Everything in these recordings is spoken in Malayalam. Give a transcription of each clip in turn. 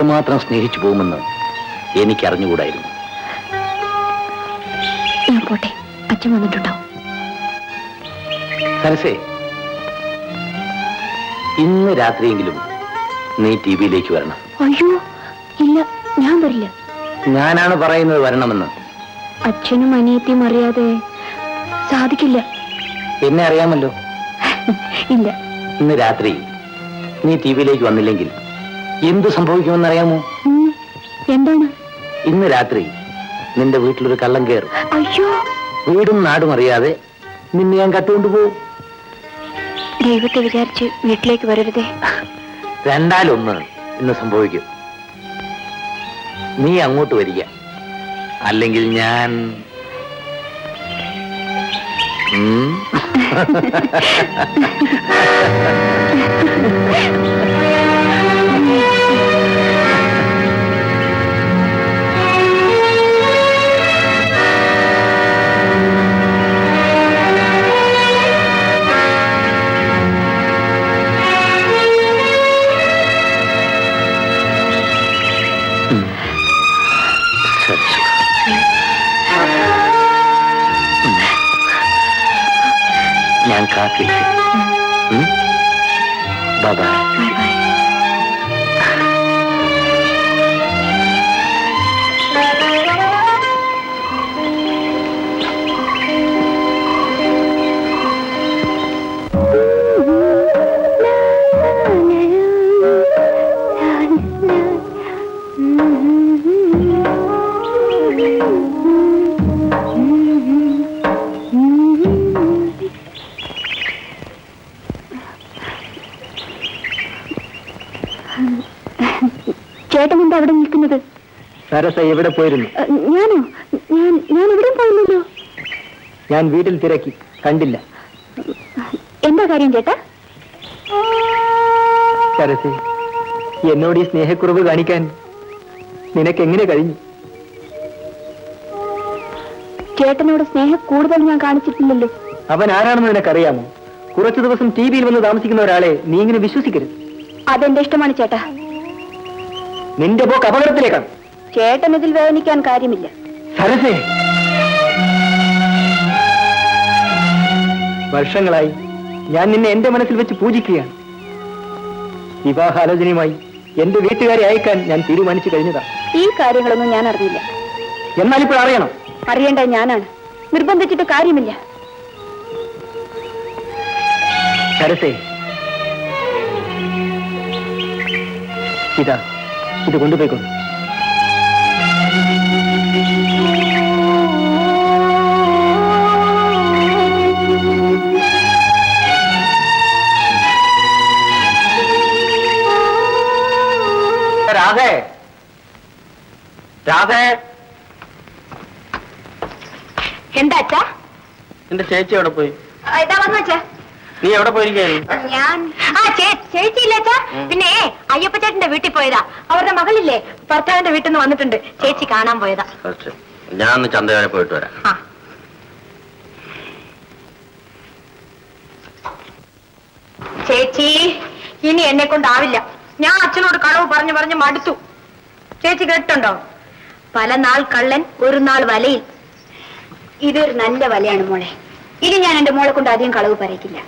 ഇത്രമാത്രം സ്നേഹിച്ചു പോകുമെന്ന് എനിക്കറിഞ്ഞുകൂടായിരുന്നു. ഞാൻ പോട്ടെ, അച്ഛൻ വന്നിട്ടുണ്ടാവും. സരസേ, ഇന്ന് രാത്രിയെങ്കിലും നീ ടിവിയിലേക്ക് വരണം. അയ്യോ ഇല്ല, ഞാൻ വരില്ല. ഞാനാണ് പറയുന്നത് വരണമെന്ന്. അച്ഛനും അനിയത്തിയും അറിയാതെ സാധിക്കില്ല. എന്നെ അറിയാമല്ലോ. ഇല്ല. ഇന്ന് രാത്രി നീ ടിവിയിലേക്ക് വന്നില്ലെങ്കിൽ എന്തു സംഭവിക്കുമെന്നറിയാമോ? എന്താണ്? ഇന്ന് രാത്രി നിന്റെ വീട്ടിലൊരു കള്ളം കയറും. അയ്യോ, വീടും നാടും അറിയാതെ നിന്നെ ഞാൻ കട്ടുകൊണ്ടുപോകും. ദൈവത്തെ വിചാരിച്ച് വീട്ടിലേക്ക് വരരുതേ. രണ്ടാലൊന്ന് ഇന്ന് സംഭവിക്കും. നീ അങ്ങോട്ട് വരിക, അല്ലെങ്കിൽ ഞാൻ ഞാൻ കാത്തിരിക്കും. Bye bye. ചേട്ടൻ എന്താ അവിടെ നിൽക്കുന്നത്? സരസ എവിടെ പോയിരുന്നു? ഞാനോ? ഞാൻ എവിടെയും പോയില്ലല്ലോ. ഞാൻ വീട്ടിൽ തിരക്കി, കണ്ടില്ല. എന്താ കാര്യം ചേട്ടാ? സരസേ, എന്നോട് ഈ സ്നേഹക്കുറവ് കാണിക്കാൻ നിനക്ക് എങ്ങനെ കഴിഞ്ഞു? ചേട്ടനോട് സ്നേഹം കൂടുതൽ ഞാൻ കാണിച്ചിട്ടില്ലല്ലോ. അവൻ ആരാണെന്ന് നിനക്കറിയാമോ? കുറച്ചു ദിവസം ടി വിയിൽ വന്ന് താമസിക്കുന്ന ഒരാളെ നീ ഇങ്ങനെ വിശ്വസിക്കരുത്. അതെന്റെ ഇഷ്ടമാണ് ചേട്ടാ. നിന്റെ പോക്ക് അപകടത്തിലേക്കാണ്. ചേട്ടൻ ഇതിൽ വേദനിക്കാൻ കാര്യമില്ല. സരസേ, വർഷങ്ങളായി ഞാൻ നിന്നെ എന്റെ മനസ്സിൽ വെച്ച് പൂജിക്കുകയാണ്. വിവാഹാലോചനയുമായി എന്റെ വീട്ടുകാരെ അയക്കാൻ ഞാൻ തീരുമാനിച്ചു കഴിഞ്ഞതാ. ഈ കാര്യങ്ങളൊന്നും ഞാൻ അറിഞ്ഞില്ല. എന്നാൽ ഇപ്പോൾ അറിയണം. അറിയേണ്ട ഞാനാണ്. നിർബന്ധിച്ചിട്ട് കാര്യമില്ല. സരസേ, ഇതാ, ഇത് കൊണ്ടുപോയിക്കൊള്ളു. രാധേ, രാധേ. എന്താ അച്ഛാ? എന്റെ ചേച്ചി എവിടെ പോയി? ഇതാ വന്നച്ചാ. നീ എവിടെ പോയിരിക്കുന്നു? ഞാൻ ചേച്ചിയില്ല അച്ഛാ. പിന്നെ അയ്യപ്പ ചേട്ടന്റെ വീട്ടിൽ പോയതാ. അവരുടെ മകളില്ലേ, ഭർത്താവിന്റെ വീട്ടിൽ നിന്ന് വന്നിട്ടുണ്ട്. ചേച്ചി കാണാൻ പോയതാ. ഞാൻ ഒന്ന് ചന്ത വരെ പോയിട്ട് വരാം. ചേച്ചി, ഇനി എന്നെ കൊണ്ടാവില്ല. ഞാൻ അച്ഛനോട് കളവ് പറഞ്ഞു പറഞ്ഞ് മടുത്തു. ചേച്ചി കേട്ടുണ്ടോ? പല നാൾ കള്ളൻ ഒരു നാൾ വലയിൽ. ഇതൊരു നല്ല വലയാണ് മോളെ. ഇനി ഞാൻ എന്റെ മോളെ കൊണ്ട് അധികം കളവ് പറയിക്കില്ല.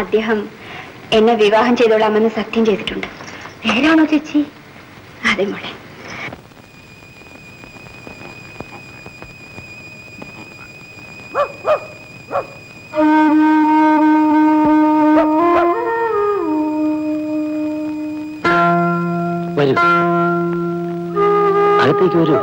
അദ്ദേഹം എന്നെ വിവാഹം ചെയ്തോളാമെന്ന് സത്യം ചെയ്തിട്ടുണ്ട്. നേരാണോ ചേച്ചി? അതെ മോളെ. വരൂ, അകത്തേക്ക് വരൂ.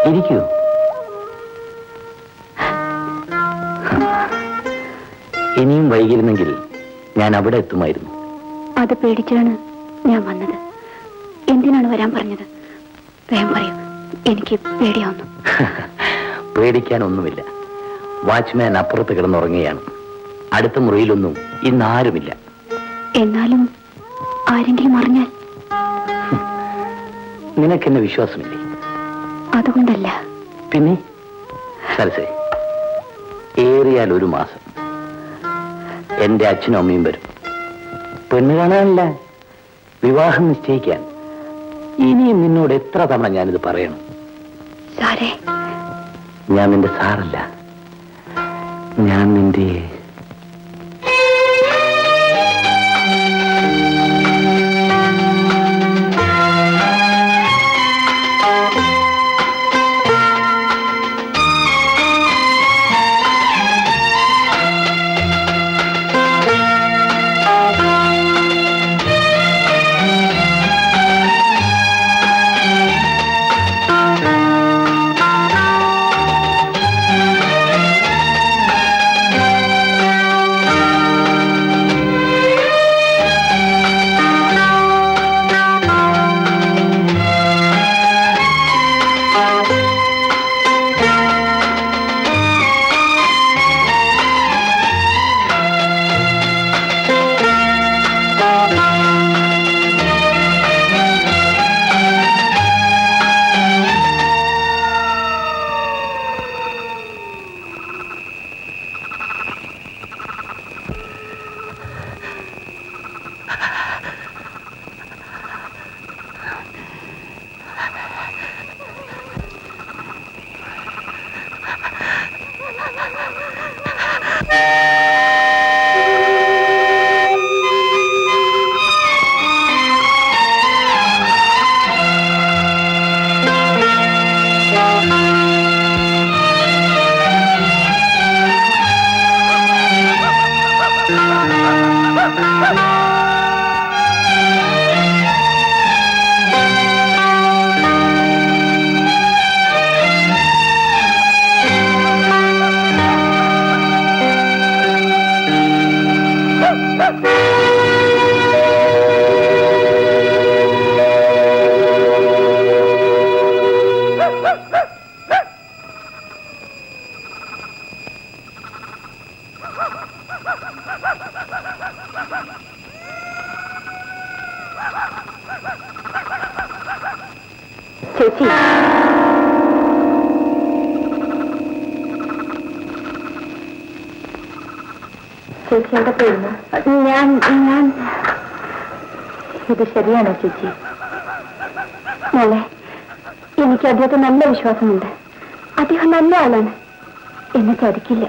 ഇരിക്കൂ. ഇനിയും വൈകിരുന്നെങ്കിൽ ഞാൻ അവിടെ എത്തുമായിരുന്നു. അത് പേടിച്ചാണ് ഞാൻ വന്നത്. എന്തിനാണ് വരാൻ പറഞ്ഞത്? വേഗം പറയൂ, എനിക്ക് പേടിയാവുന്നു. പേടിക്കാനൊന്നുമില്ല. വാച്ച്മാൻ അപ്പുറത്ത് കിടന്നുറങ്ങുകയാണ്. അടുത്ത മുറിയിലൊന്നും ഇന്നാരുമില്ല. എന്നാലും ആരെങ്കിലും അറിഞ്ഞാൽ? നിനക്കെന്നെ വിശ്വാസമില്ലേ? അതുകൊണ്ടല്ല. പിന്നെ സരസേ, ഏറിയാൽ 1 മാസം എന്റെ അച്ഛനും അമ്മയും വരും. പെണ്ണ് കാണാനല്ല, വിവാഹം നിശ്ചയിക്കാൻ. ഇനിയും നിന്നോട് എത്ര തവണ ഞാനിത് പറയണം? സാറേ, ഞാൻ നിന്റെ സാറല്ല, ഞാൻ നിന്റെ ചേച്ചി, ചേച്ചി എവിടെ പോയിരുന്നു? ഞാൻ ഇത് ശരിയാണോ ചേച്ചി? മോളെ, എനിക്ക് അദ്ദേഹത്തെ നല്ല വിശ്വാസമുണ്ട്. അദ്ദേഹം നല്ല ആളാണ്, എന്നെ ചതിക്കില്ല.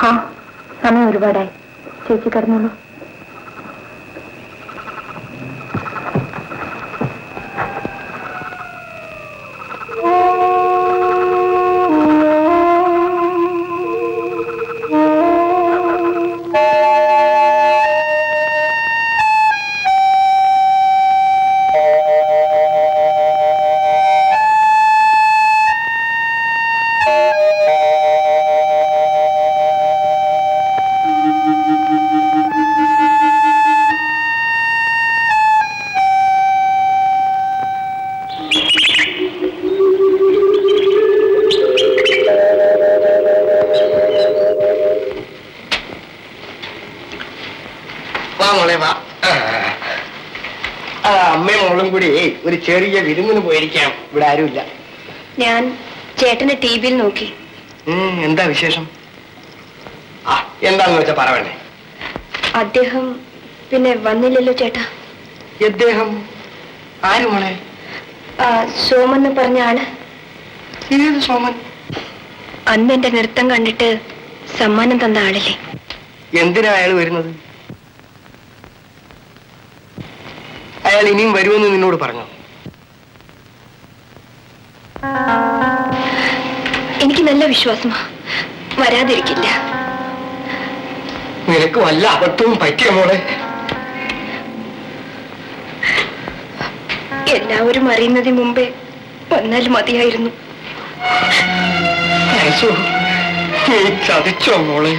ആ, സമയം ഒരുപാടായി. ചേച്ചി കടന്നോളൂ. അമ്മയും മോളും കൂടി ഒരു ചെറിയ വിരുന്നിന് പോയിരിക്കാം. ഇവിടെ ആരുമില്ല. ഞാൻ ചേട്ടനെ ടി വിയിൽ നോക്കി. എന്താ വിശേഷം? എന്താന്ന് വെച്ചാ പറയണേ. അദ്ദേഹം പിന്നെ വന്നില്ലല്ലോ ചേട്ടാ. അദ്ദേഹം ആര് മോളെ? സോമെന്ന് പറഞ്ഞ ആള്. ഏത് സോമൻ? അന്ന് എന്റെ നൃത്തം കണ്ടിട്ട് സമ്മാനം തന്ന ആളില്ലേ? എന്തിനാ അയാൾ വരുന്നത്? അയാൾ ഇനിയും വരുമെന്ന് നിന്നോട് പറഞ്ഞോ? എനിക്ക് നല്ല വിശ്വാസമാ, വരാതിരിക്കില്ല. നിനക്ക് വല്ല അബദ്ധവും പറ്റിയ മോളെ? എല്ലാവരും അറിയുന്നതിന് മുമ്പേ വന്നാൽ മതിയായിരുന്നു. നീ ചതിച്ചോ മോളെ?